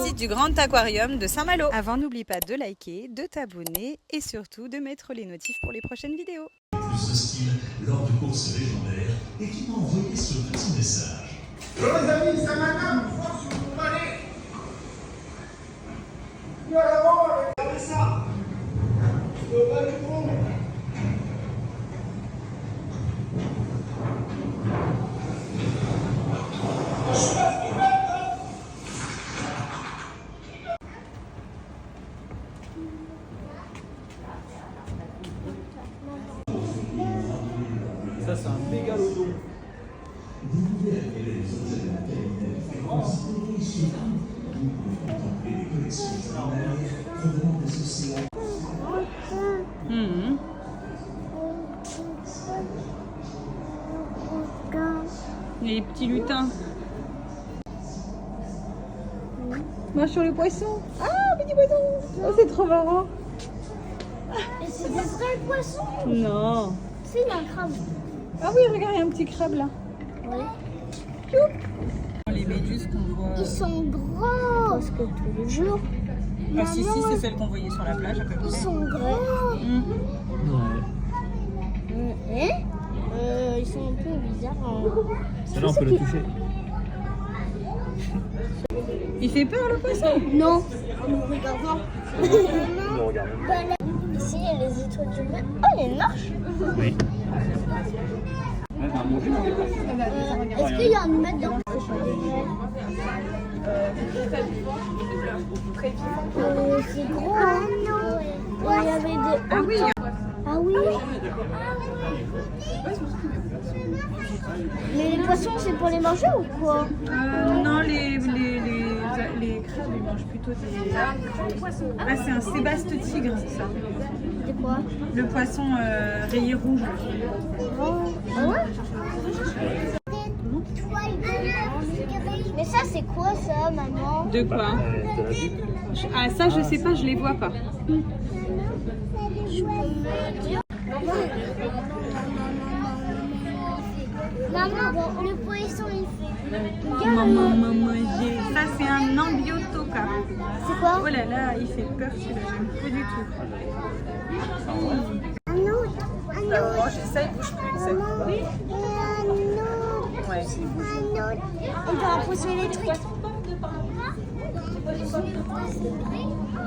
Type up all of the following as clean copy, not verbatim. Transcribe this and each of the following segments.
visite du grand aquarium de Saint-Malo. Avant, n'oublie pas de liker, de t'abonner et surtout de mettre les notifs pour les prochaines vidéos. Plus hostile lors de courses légendaires et qui m'a envoyé ce petit message. Bonjour les amis, c'est Madame, force sur mon palais. Il y a l'avant, regardez ça. Je veux pas du fond. Ça, c'est un mégalodon. Vous pouvez admirer les objets de la qualité de fréquence et surtout, vous pouvez contempler les collections extraordinaires provenant des océans. Les petits lutins. Marche sur les poissons. Ah, petit poisson. Oh, c'est trop marrant. Et c'est des vrais poissons? Non. C'est un crabe. Ah oui, regarde, il y a un petit crabe là. Oui. Les méduses qu'on voit. Ils sont gros. Parce que tous les jours. Ah si, si, c'est celles qu'on voyait sur la plage à peu près. Ils sont gros. Et ils sont un peu bizarres. Celle-là, on peut le toucher. Il fait peur le poisson? Non. Nous regardons. On regarde. Ici, il y a les étoiles du mer. Oh, il y a une marche. Oui. Est-ce qu'il y a un mètre dans c'est gros. Ah non. Il y avait des... Ah oui. Ah oui. Mais les poissons, c'est pour les manger ou quoi? Non, les crabes, ils mangent plutôt des... Ah, c'est un sébaste tigre, c'est ça. C'est quoi? Le poisson rayé rouge. Ah ouais? Mais ça, c'est quoi ça, maman? De quoi? Ah, ça, je sais pas, je les vois pas. Je peux me dire. Maman, le poisson, il fait. Maman, ça, c'est un ambiotoca. C'est quoi? Oh là là, il fait peur celui-là, j'aime pas du tout. Un autre. Alors, ça, il bouge plus, ça. Oui. Ouais. On doit pousser les trucs.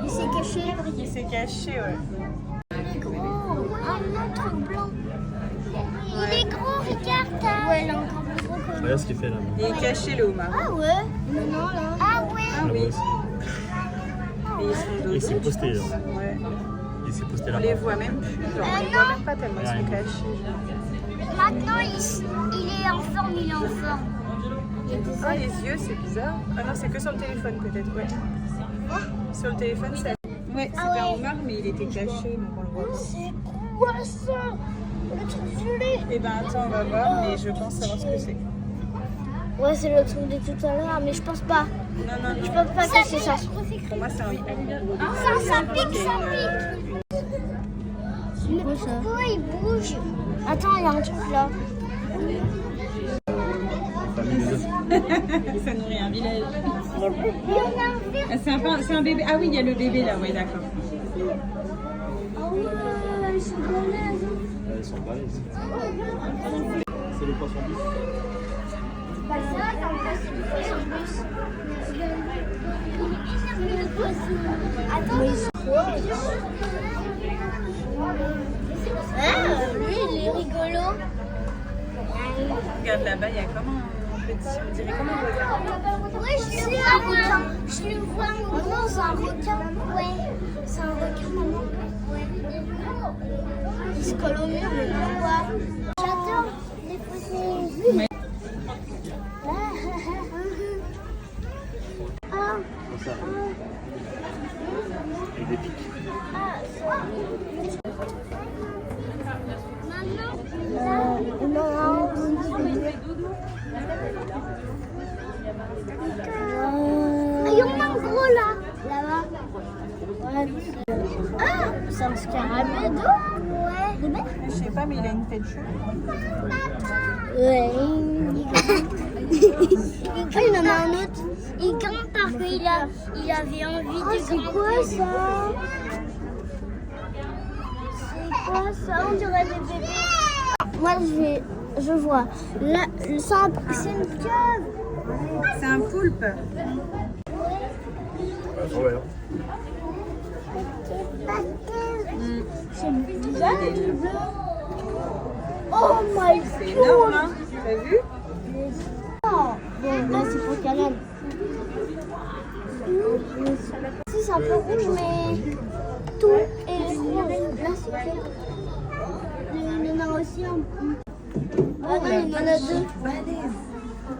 Il s'est caché. Il s'est caché, ouais. Il est gros. Un autre blanc. Il est gros, regarde. Ouais, il est encore plus gros que Regarde ce qu'il fait là. Il est caché, le homard. Ah ouais? Non, là. Ah ouais. Ah oui. Et ils sont Il s'est dodo. posté là. Ouais. Il s'est posté On là. les voit même plus, genre, on les voit même pas tellement ils sont cachés. Maintenant, il est en forme, il est en forme. Ah, les yeux, c'est bizarre. Ah non, c'est que sur le téléphone peut-être, ouais. Sur le téléphone, c'est... Ouais, c'était Ah ouais. un homard, mais il était caché, donc on le voit. C'est quoi ça? Le truc violet. Eh ben attends, on va voir, mais je pense savoir ce que c'est. Ouais, c'est le truc de tout à l'heure, mais je pense pas. Non, non, Je non. peux pas cacher ça. Pour moi, c'est un... Ça pique, ça pique. C'est quoi ça? Pourquoi il bouge? Attends, il y a un truc là. Ça nourrit un village. Il y en a un vert. Ah, c'est un bébé. Ah oui, il y a le bébé là, oui, d'accord. Ah ouais, ils sont balèzes. Elles sont balèzes. C'est le poisson bus. Pas ça, t'en passes le poisson plus. Le poisson. Attends, ils sont quoi? Ah, lui, il est rigolo. Regarde là-bas, il y a comme un petit... On dirait comme un requin. Ouais, je le vois, maman. Je le vois, maman, c'est un requin. Ouais, c'est un requin, maman. Ouais. Il se colle au mur, mais pourquoi? J'adore les poissons. Ouais. Ah, Comme ça. Avec des pics. il y en a un gros là. Là-bas. Ouais. Ah, c'est un scarabée d'eau. Ouais. Le mec. Je sais pas, mais il a une tête chaude. Ouais. Il y en a un autre. Il grimpe par qu'il avait envie de... C'est quoi ça? C'est quoi ça? On dirait des bébés. Moi, je vois. Là, c'est une cave. C'est un poulpe. Ouais. C'est bizarre, le bleu. Oh my god! C'est énorme, hein? T'as vu? Bon, là c'est pour Canal. Si c'est un peu rouge, mais tout est rouge. Là c'est clair. Il y en a aussi un. Ah non, il y en a deux.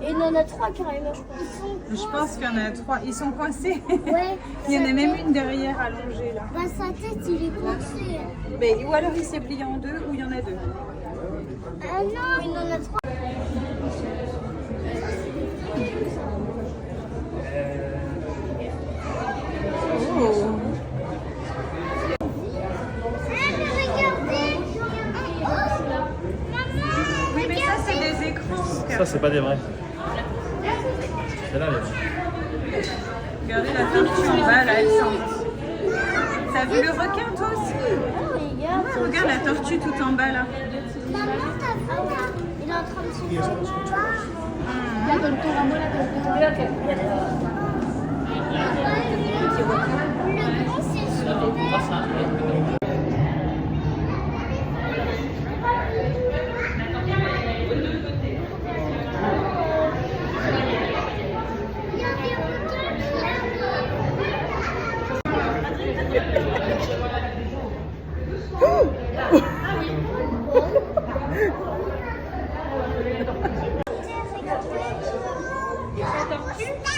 Et il y en a trois carrément, je pense. Je pense qu'il y en a 3. Ils sont coincés. Ouais. Il y en a même une derrière allongée là. Bah, sa tête, il est coincé. Mais, ou alors il s'est plié en deux ou il y en a deux. Ah non, il y en a trois. Oh. Oui, mais ça c'est des écrans. Ça, c'est pas des vrais. C'est là, les vrais. Regardez la tortue en bas là, elle sent. T'as vu le requin toi aussi? Regarde la tortue tout en bas là. Maman, t'as vu là? Il est en train de se faire. Le grand, c'est super. Il y a des requins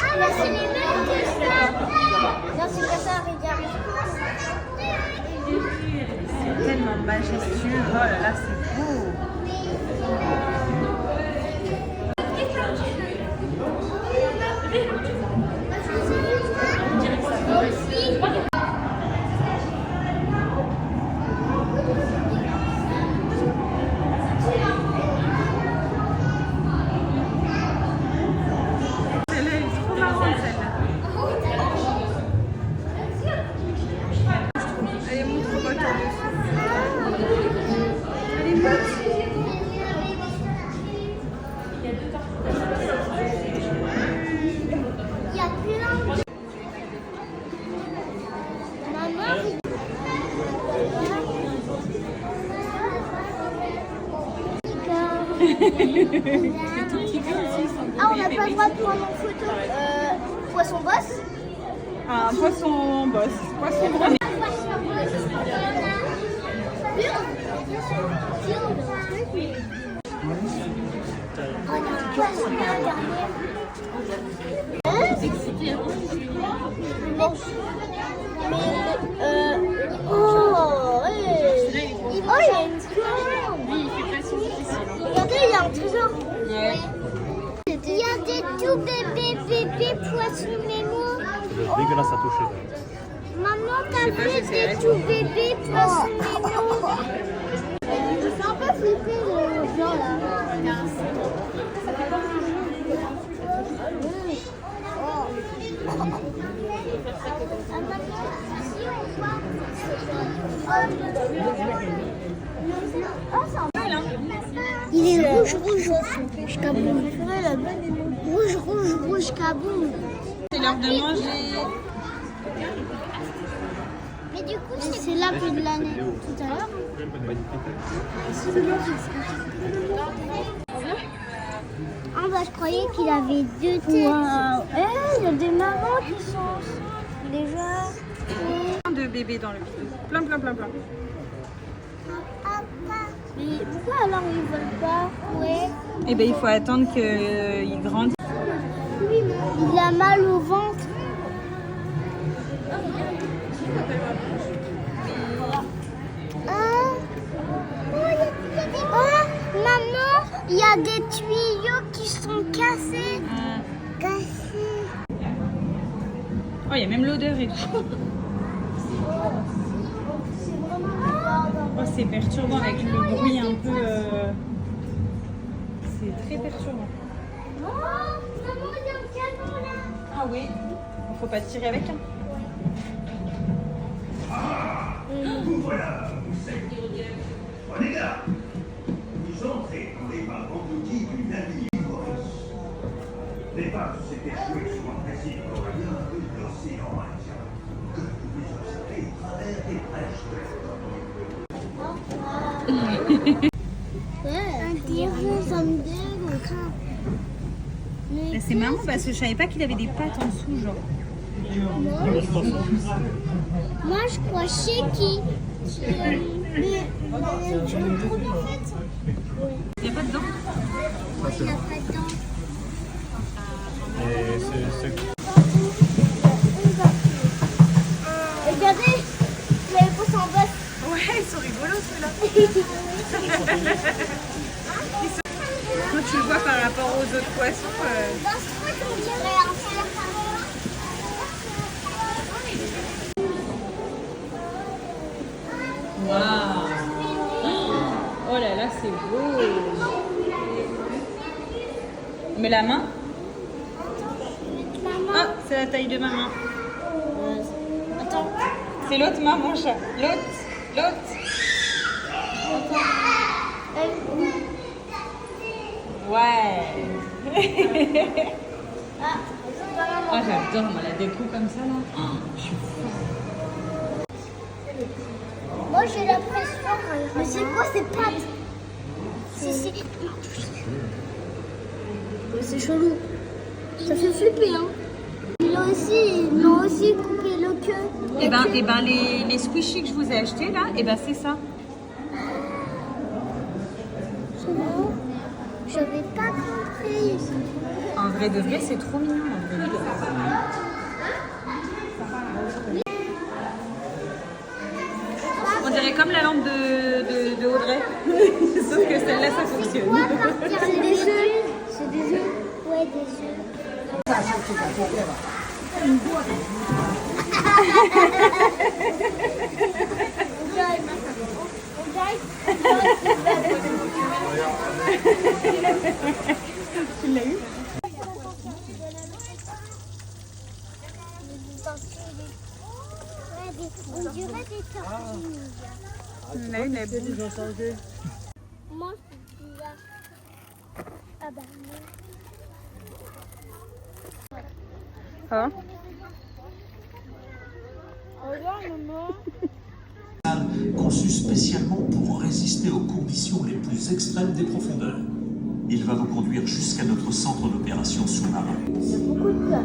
Ah, là, c'est les mêmes que ça. Non, c'est pas ça, regarde. C'est tellement majestueux. Oh là là, c'est beau. Celle-là, elle est trop marrante celle-là. Allez, montre-moi ton dessus. Allez, montre. Il y a plein de... Maman, ah, on n'a pas le droit de prendre en photo. Poisson bosse. Un poisson boss. Poisson grenouille. Il y a une regardez, il y a un trésor. Il y a des tout bébés poissons mémo. C'est dégueulasse à toucher. Maman, t'as vu des tout bébés poissons mémo? C'est un peu flippé le blanc là. Il est rouge, kaboum. Rouge, kaboum. C'est l'heure de manger. Mais du coup, c'est là plus de l'année tout à l'heure. Ah bah je croyais qu'il avait deux têtes. Wow. Il y a des mamans qui sont ensemble déjà. Plein de bébés dans le bidon. Plein. Mais pourquoi alors ils veulent pas? Ouais. Eh ben il faut attendre qu'ils grandissent. Il a mal au ventre. Maman, il y a des tuyaux qui sont cassés. Oh, il y a même l'odeur et tout. Oh, c'est perturbant avec le bruit un peu. C'est très perturbant. Oh, maman, il y a un canon là. Ah oui. Il faut pas tirer avec un. Vous voilà, vous êtes. Prenez garde. Vous entrez dans les bas engloutis d'une amie Maurice. Les vagues s'étaient jouées sur un récif corallien de l'océan Indien, que vous pouvez observer à travers des brèches de la ça me dégoûte. Mais c'est marrant parce que je savais pas qu'il avait des pattes en dessous, genre. Moi, je crois chez qui mais je le trouve en fait. Il n'y a pas de dents. Il n'y a pas de dents. Et c'est Regardez, les pouces en bas. Ouais, ils sont rigolos ceux-là. Quand tu le vois par rapport aux autres poissons. Dans ce truc, on dirait un serpent. Waouh! Oh là là, c'est beau! Mais la main? Ah, c'est la taille de ma main. Attends. C'est l'autre main, mon chat. L'autre. Ouais. Ah, j'adore, moi, la déco comme ça, là. Oh, je suis Moi, j'ai l'impression. Mais c'est quoi ces pattes? C'est chelou. Ça fait flipper, hein. Ils m'ont aussi coupé le queue. Et ben les squishies que je vous ai achetés là, et ben c'est ça. C'est bon. J'avais pas compris. En vrai de vrai, c'est trop mignon. En vrai. On dirait comme la lampe de Audrey. Sauf que celle-là, ça fonctionne. C'est des œufs. C'est des œufs. Ouais, des œufs. Tu l'as eu? On dirait des tortillas. On a une la boule. Moi, c'est bizarre. Ah bah non. Hein? Regarde, maman. Conçu spécialement pour résister aux conditions les plus extrêmes des profondeurs. Il va vous conduire jusqu'à notre centre d'opération sous-marin. Il y a beaucoup de place.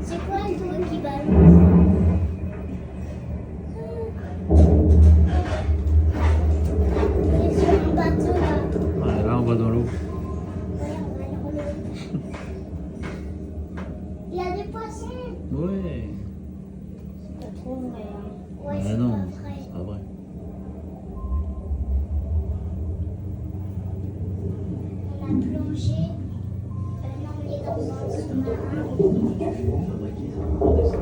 C'est quoi le truc qui balance? Il est sur un bateau là. Ouais, là, on va dans l'eau. Il y a des poissons. Ouais. C'est pas trop vrai. Hein. Ouais, Ah c'est non, pas vrai. c'est pas vrai. On a plongé. Là, on est dans un sous-marin. Ouais. C'est quoi ça?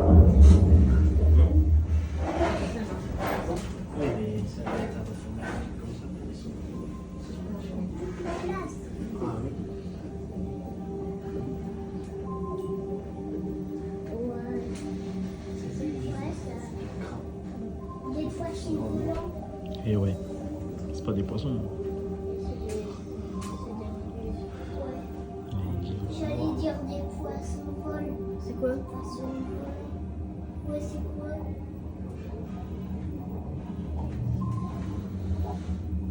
Des poissons volants. Et ouais. C'est pas des poissons. J'allais dire des poissons volants. C'est quoi? Poissons volants. Ouais, c'est quoi?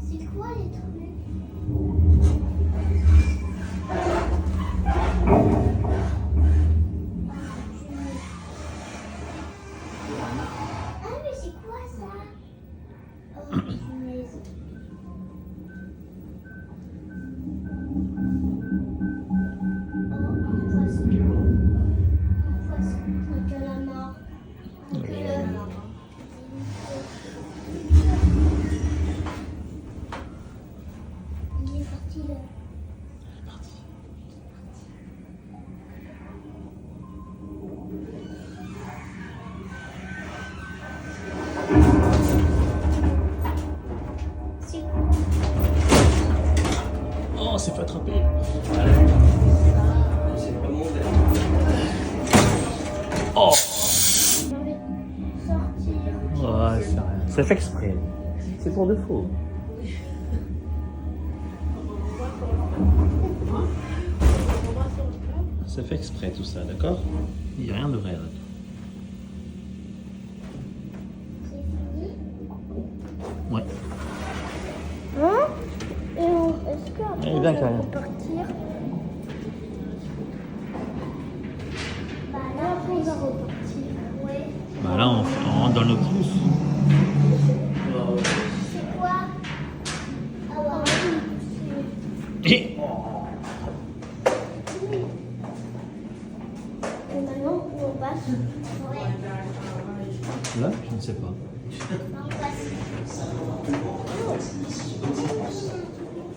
C'est quoi les trucs? Ah, mais c'est quoi ça? Oh, punaise. Un calamar. Un calamar. on s'est fait attraper. Oh. Ouais, c'est rien. C'est fait exprès. C'est pour de faux. C'est fait exprès tout ça, d'accord? Il n'y a rien de vrai là. Ouais. Hein? Est-ce qu'après Eh on bien, va carrément. repartir? Bah là après on va repartir. Ouais. Bah là, on rentre dans le pouce. C'est quoi? Ah ouais. Et... Et maintenant où on passe? Ouais. Là, je ne sais pas. On passe.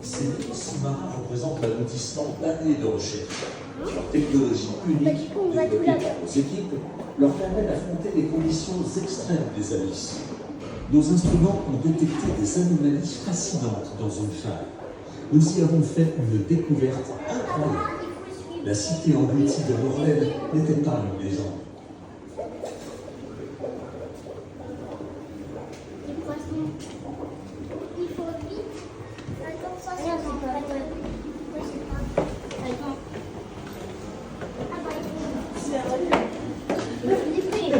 Ces sous-marins représentent l'aboutissement d'années de recherche. Leur technologie unique, développée par nos équipes, leur permet d'affronter les conditions extrêmes des abysses. Nos instruments ont détecté des anomalies fascinantes dans une faille. Nous y avons fait une découverte incroyable. La cité engloutie de Morlaine n'était pas une légende. Des poissons. Il faut vite. Attends, ça c'est pas vrai. Ouais, c'est pas. Attends. Ah bah c'est vrai. L'épée.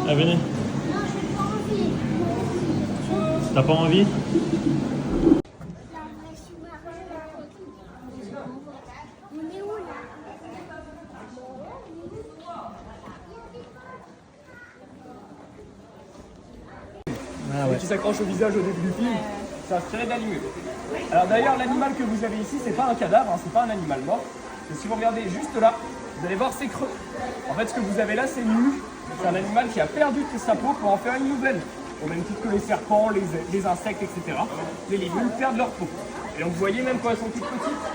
Ah, venez. Non, j'ai pas envie. T'as pas envie? On est où là? Ah ouais. Qui s'accroche au visage au début du film, c'est inspiré de la limule. Alors d'ailleurs, l'animal que vous avez ici, c'est pas un cadavre, hein, c'est pas un animal mort. Et si vous regardez juste là, vous allez voir c'est creux. En fait, ce que vous avez là, c'est une mue. C'est un animal qui a perdu toute sa peau pour en faire une nouvelle. Au même titre que les serpents, les insectes, etc. Les limules perdent leur peau. Et donc vous voyez, même quand elles sont toutes petites,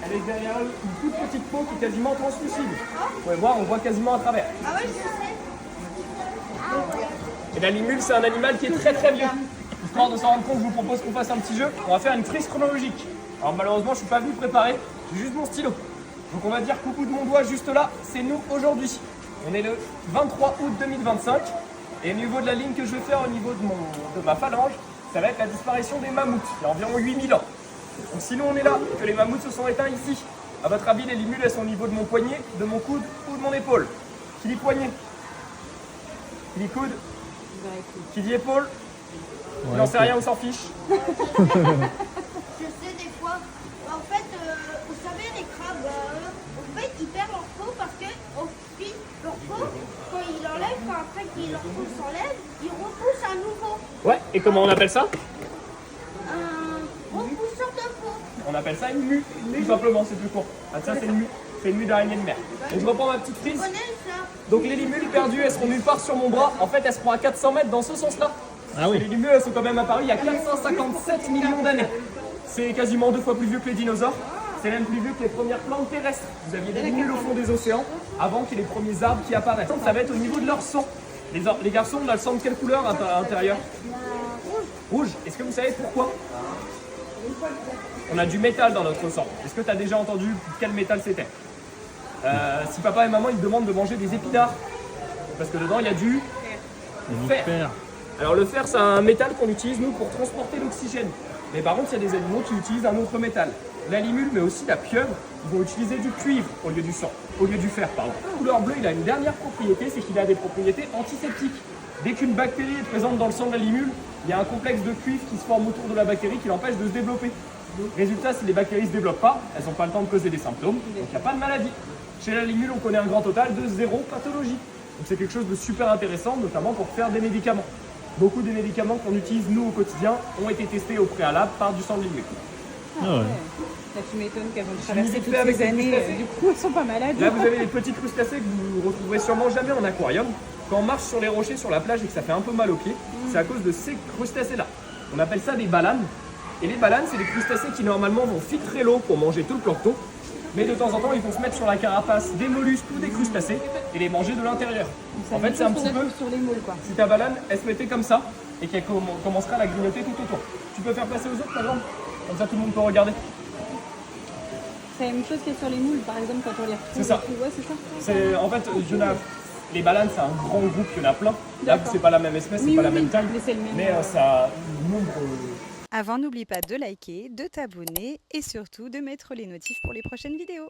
elle est derrière eux une toute petite peau qui est quasiment translucide. Vous pouvez voir, on voit quasiment à travers. Ah ouais, je sais. Et la limule, c'est un animal qui est très très vieux. Histoire de s'en rendre compte, je vous propose qu'on fasse un petit jeu. On va faire une frise chronologique. Alors malheureusement, je suis pas venu préparer, j'ai juste mon stylo. Donc on va dire qu'au bout de mon doigt, juste là, c'est nous aujourd'hui. On est le 23 août 2025. Et au niveau de la ligne que je vais faire au niveau de ma phalange, ça va être la disparition des mammouths, il y a environ 8000 ans. Donc si nous on est là, que les mammouths se sont éteints ici, à votre avis, les limules, elles sont au niveau de mon poignet, de mon coude ou de mon épaule? Qui dit poignet? Qui dit coude? Qui dit épaule? Ouais, J'en sais rien, on s'en fiche. Je sais des fois. En fait, vous savez, les crabes, en fait, ils perdent leur peau parce que au fil leur peau, quand ils l'enlèvent, quand après que leur peau s'enlève, ils repoussent à nouveau. Ouais, et comment on appelle ça? Un repousseur de peau. On appelle ça une mue, tout simplement, c'est plus court. Ah, ça, c'est une mue. C'est une mue d'araignée de mer. Donc je reprends ma petite frise. Vous connaissez ça? Donc les limules perdues, elles seront nulle part sur mon bras. En fait, elles seront à 400 mètres dans ce sens-là. Ah oui. Les limules, elles sont quand même apparues il y a 457 millions d'années. C'est quasiment 2 fois plus vieux que les dinosaures. C'est même plus vieux que les premières plantes terrestres. Vous aviez des limules au fond des océans avant qu'il y ait les premiers arbres qui apparaissent. Ça va être au niveau de leur sang. Les garçons, on a le sang de quelle couleur à l'intérieur? Rouge. Est-ce que vous savez pourquoi? On a du métal dans notre sang. Est-ce que tu as déjà entendu quel métal c'était? Si papa et maman ils te demandent de manger des épinards, parce que dedans il y a du fer. Alors le fer, c'est un métal qu'on utilise nous pour transporter l'oxygène. Mais par contre, il y a des animaux qui utilisent un autre métal. La limule, mais aussi la pieuvre, vont utiliser du cuivre au lieu du sang, au lieu du fer, pardon. La couleur bleue, il a une dernière propriété, c'est qu'il a des propriétés antiseptiques. Dès qu'une bactérie est présente dans le sang de la limule, il y a un complexe de cuivre qui se forme autour de la bactérie qui l'empêche de se développer. Résultat, si les bactéries ne se développent pas, elles n'ont pas le temps de causer des symptômes, donc il n'y a pas de maladie. Chez la limule, on connaît un grand total de 0 pathologie. Donc c'est quelque chose de super intéressant, notamment pour faire des médicaments. Beaucoup des médicaments qu'on utilise nous au quotidien ont été testés au préalable par du sang de limule. Ah ouais. Là, tu m'étonnes qu'elles vont Je traverser m'imite toutes pas avec ces des années. crustacés. Du coup, elles sont pas malades. Là, vous avez les petits crustacés que vous retrouverez sûrement jamais en aquarium. Quand on marche sur les rochers sur la plage et que ça fait un peu mal aux pieds, c'est à cause de ces crustacés-là. On appelle ça des balanes. Et les balanes, c'est des crustacés qui normalement vont filtrer l'eau pour manger tout le plancton. Mais de temps en temps, ils vont se mettre sur la carapace des mollusques ou des crustacés et les manger de l'intérieur. En fait, c'est un petit peu sur les moules, quoi. si ta balane, elle se mettait comme ça et qu'elle commencera à la grignoter tout autour. Tu peux faire passer aux autres, par exemple. Comme ça, tout le monde peut regarder. C'est la même chose qu'il y a sur les moules, par exemple, quand on les retrouve. C'est ça. Ouais, c'est ça. C'est, en fait, les balanes, c'est un grand groupe, il y en a plein. Là, c'est pas la même espèce, c'est pas la même taille. Mais c'est le même. Mais ça a un nombre. Avant, n'oublie pas de liker, de t'abonner et surtout de mettre les notifs pour les prochaines vidéos.